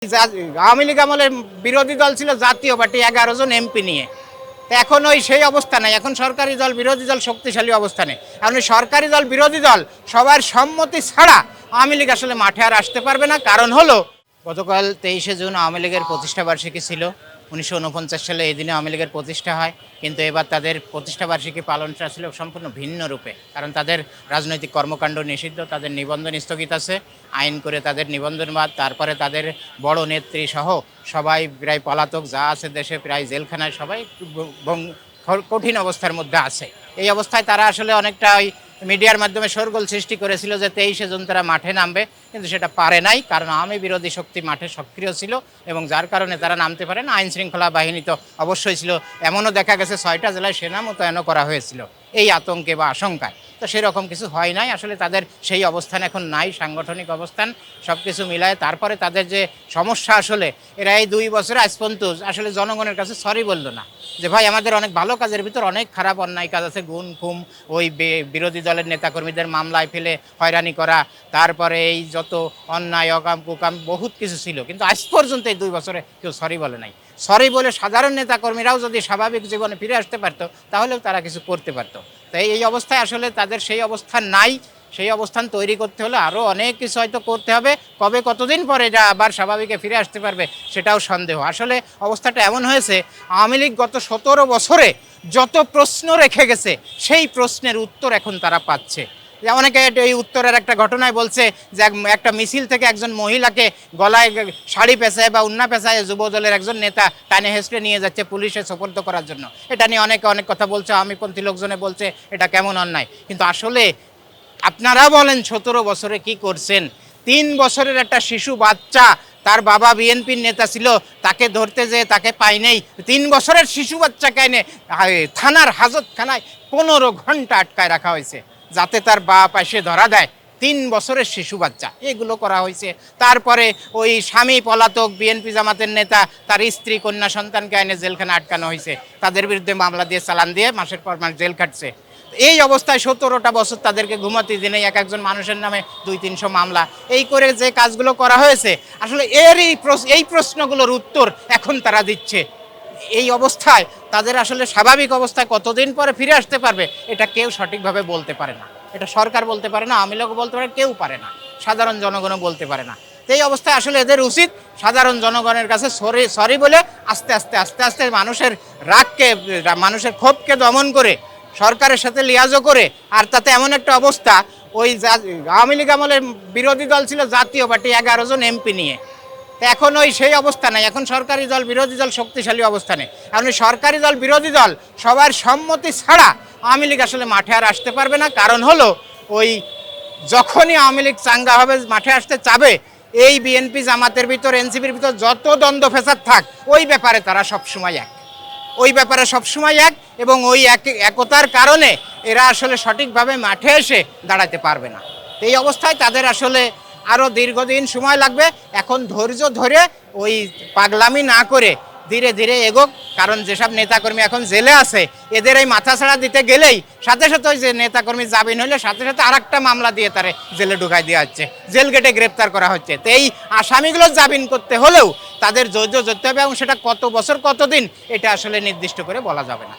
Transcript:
আওয়ামী লীগ আমলের বিরোধী দল ছিল জাতীয় পার্টি 11 জন এমপি নিয়ে। তো এখন ওই সেই অবস্থা নাই, এখন সরকারি দল বিরোধী দল শক্তিশালী অবস্থানে। এখন সরকারি দল বিরোধী দল সবার সম্মতি ছাড়া আওয়ামী লীগ আসলে মাঠে আর আসতে পারবে না। কারণ হলো গতকাল 23শে জুন আওয়ামী লীগের প্রতিষ্ঠা বার্ষিকী ছিল। 1949 সালে এই দিনে আওয়ামী লীগের প্রতিষ্ঠা হয়, কিন্তু এবার তাদের প্রতিষ্ঠা বার্ষিকী পালনটা ছিল সম্পূর্ণ ভিন্ন রূপে। কারণ তাদের রাজনৈতিক কর্মকাণ্ড নিষিদ্ধ, তাদের নিবন্ধন স্থগিত আছে, আইন করে তাদের নিবন্ধন বাদ। তারপরে তাদের বড় নেত্রী সহ সবাই প্রায় পলাতক, যা আছে দেশে প্রায় জেলখানায়, সবাই কঠিন অবস্থার মধ্যে আছে। এই অবস্থায় তারা আসলে অনেকটা ওই মিডিয়ার মাধ্যমে শোরগোল সৃষ্টি করেছিল যে 23শে জুন তারা মাঠে নামবে, কিন্তু সেটা পারে নাই। কারণ আওয়ামী বিরোধী শক্তি মাঠে সক্রিয় ছিল এবং যার কারণে তারা নামতে পারে না। আইন শৃঙ্খলা বাহিনী তো অবশ্যই ছিল, এমনও দেখা গেছে 6টা জেলায় সেনা মোতায়েনও করা হয়েছিল এই আতঙ্কে বা আশঙ্কায়। তো সেরকম কিছু হয় নাই, আসলে তাদের সেই অবস্থান এখন নাই, সাংগঠনিক অবস্থান সব কিছু মিলায়। তারপরে তাদের যে সমস্যা, আসলে এরা এই 2 বছরে আজ পর্যন্ত আসলে জনগণের কাছে সরি বললো না যে ভাই আমাদের অনেক ভালো কাজের ভিতর অনেক খারাপ অন্যায় কাজ আছে, গুম খুম, ওই বিরোধী দলের নেতাকর্মীদের মামলায় ফেলে হয়রানি করা, তারপরে এই যত অন্যায় অকাম কুকাম বহুত কিছু ছিল, কিন্তু আজ পর্যন্ত এই 2 বছরে কেউ সরি বলে নাই। সরি বলে সাধারণ নেতাকর্মীরাও যদি স্বাভাবিক জীবনে ফিরে আসতে পারতো তাহলেও তারা কিছু করতে পারতো। তাই এই অবস্থায় আসলে তাদের সেই অবস্থান নাই। সেই অবস্থান তৈরি করতে হলে আরও অনেক কিছু হয়তো করতে হবে। কবে কতদিন পরে যা আবার স্বাভাবিকে ফিরে আসতে পারবে সেটাও সন্দেহ। আসলে অবস্থাটা এমন হয়েছে, আওয়ামী লীগ গত 17 বছরে যত প্রশ্ন রেখে গেছে সেই প্রশ্নের উত্তর এখন তারা পাচ্ছে। অনেকে এই উত্তরের একটা ঘটনায় বলছে যে একটা মিছিল থেকে একজন মহিলাকে গলায় শাড়ি পেঁচায় বা উন্না পেঁচায় যুবদলের একজন নেতা টানে হেসড়ে নিয়ে যাচ্ছে পুলিশে সোপর্দ করার জন্য। এটা নিয়ে অনেকে অনেক কথা বলছে, আওয়ামীপন্থী লোকজনে বলছে এটা কেমন অন্যায়। কিন্তু আসলে আপনারা বলেন 17 বছরে কি করছেন? 3 বছরের একটা শিশু বাচ্চা, তার বাবা বিএনপির নেতা ছিল, তাকে ধরতে যেয়ে তাকে পাই নেই। 3 বছরের শিশু বাচ্চাকে এনে থানার হাজতখানায় 15 ঘন্টা আটকায় রাখা হয়েছে যাতে তার বাপ এসে ধরা দেয়। 3 বছরের শিশু বাচ্চা, এগুলো করা হয়েছে। তারপরে ওই স্বামী পলাতক বিএনপি জামাতের নেতা, তার স্ত্রী কন্যা সন্তানকে এনে জেলখানা আটকানো হয়েছে, তাদের বিরুদ্ধে মামলা দিয়ে চালান দিয়ে মাসের পর মাস জেল কাটছে। এই অবস্থায় 17টা বছর তাদেরকে ঘুমাতে দিনে এক একজন মানুষের নামে 200-300 মামলা, এই করে যে কাজগুলো করা হয়েছে, আসলে এই প্রশ্নগুলোর উত্তর এখন তারা দিচ্ছে। এই অবস্থায় তাদের আসলে স্বাভাবিক অবস্থায় কতদিন পরে ফিরে আসতে পারবে এটা কেউ সঠিকভাবে বলতে পারে না। এটা সরকার বলতে পারে না, আওয়ামী লীগও বলতে পারে, কেউ পারে না, সাধারণ জনগণও বলতে পারে না। তো এই অবস্থায় আসলে এদের উচিত সাধারণ জনগণের কাছে সরি বলে আস্তে আস্তে আস্তে আস্তে মানুষের রাগকে, মানুষের ক্ষোভকে দমন করে সরকারের সাথে লিয়াজও করে। আর তাতে এমন একটা অবস্থা, ওই আওয়ামী লীগ আমলের বিরোধী দল ছিল জাতীয় পার্টি 11 জন এমপি নিয়ে। তো এখন ওই সেই অবস্থা নাই, এখন সরকারি দল বিরোধী দল শক্তিশালী অবস্থানে। এখন সরকারি দল বিরোধী দল সবার সম্মতি ছাড়া আওয়ামী লীগ আসলে মাঠে আর আসতে পারবে না। কারণ হলো ওই যখনই আওয়ামী লীগ চাঙ্গাভাবে মাঠে আসতে চাবে, এই বিএনপি জামাতের ভিতর, এনসিপির ভিতর যত দ্বন্দ্ব ফেসাদ থাক, ওই ব্যাপারে তারা সবসময় এক, ওই ব্যাপারে সবসময় এক। এবং ওই একতার কারণে এরা আসলে সঠিকভাবে মাঠে এসে দাঁড়াতে পারবে না। এই অবস্থায় তাদের আসলে আরও দীর্ঘদিন সময় লাগবে। এখন ধৈর্য ধরে ওই পাগলামি না করে ধীরে ধীরে এগোক। কারণ যেসব নেতাকর্মী এখন জেলে আছে, এদের এই মাথাছাড়া দিতে গেলেই সাথে সাথে ওই যে নেতাকর্মী জামিন হলে সাথে সাথে আরেকটা মামলা দিয়ে তারে জেলে ঢুকাই দেওয়া হচ্ছে, জেল গেটে গ্রেপ্তার করা হচ্ছে। তো এই আসামিগুলো জামিন করতে হলেও তাদের ধৈর্য ধরতে হবে, এবং সেটা কত বছর কতদিন এটা আসলে নির্দিষ্ট করে বলা যাবে না।